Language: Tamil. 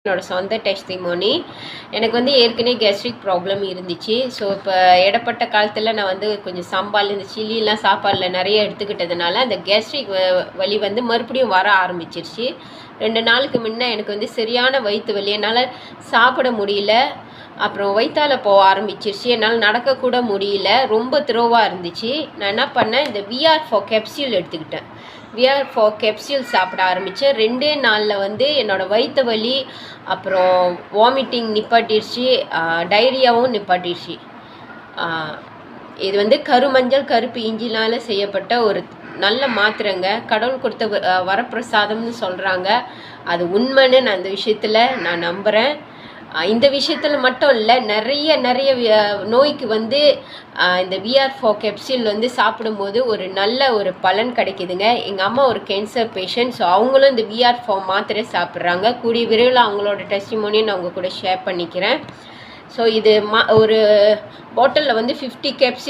என்னோட சொந்த டெஸ்டிமோனி. எனக்கு வந்து ஏற்கனவே கேஸ்ட்ரிக் ப்ராப்ளம் இருந்துச்சு. ஸோ இப்போ இடப்பட்ட காலத்தில் நான் வந்து கொஞ்சம் சாம்பார் இந்த சில்லிலாம் சாப்பாடில் நிறைய எடுத்துக்கிட்டதுனால அந்த கேஸ்ட்ரிக் வலி வந்து மறுபடியும் வர ஆரம்பிச்சிருச்சு. 2 நாளுக்கு முன்ன எனக்கு வந்து சரியான வயிற்று வலி, என்னால் சாப்பிட முடியல. அப்புறம் வயிற்றால போக ஆரம்பிச்சிருச்சு, என்னால் நடக்கக்கூட முடியல, ரொம்ப திரோவாக இருந்துச்சு. நான் என்ன பண்ணேன், இந்த VR4 கேப்சியூல் எடுத்துக்கிட்டேன். VR4 கேப்சியூல் சாப்பிட ஆரம்பித்தேன். 2 நாளில் வந்து என்னோடய வயிற்று வலி அப்புறம் வாமிட்டிங் நிப்பாட்டிடுச்சு, டைரியாவும் நிப்பாட்டிடுச்சு. இது வந்து கருமஞ்சள் கருப்பு இஞ்சினால் செய்யப்பட்ட ஒரு நல்ல மாத்திரைங்க. கடவுள் கொடுத்த வரப்பிரசாதம்னு சொல்கிறாங்க. அது உண்மைன்னு நான் இந்த விஷயத்தில் நான் நம்புகிறேன். இந்த விஷயத்தில் மட்டும் இல்லை, நிறைய நோய்க்கு வந்து இந்த VR4 கேப்சியூல் வந்து சாப்பிடும்போது ஒரு நல்ல ஒரு பலன் கிடைக்குதுங்க. எங்கள் அம்மா ஒரு கேன்சர் பேஷண்ட். ஸோ அவங்களும் இந்த VR4 மாத்திரை சாப்பிட்றாங்க. கூடிய விரைவில் அவங்களோட டெஸ்டிமோனியை நான் உங்கள் கூட ஷேர் பண்ணிக்கிறேன். ஸோ இது ஒரு பாட்டிலில் வந்து 50 கேப்சியூல்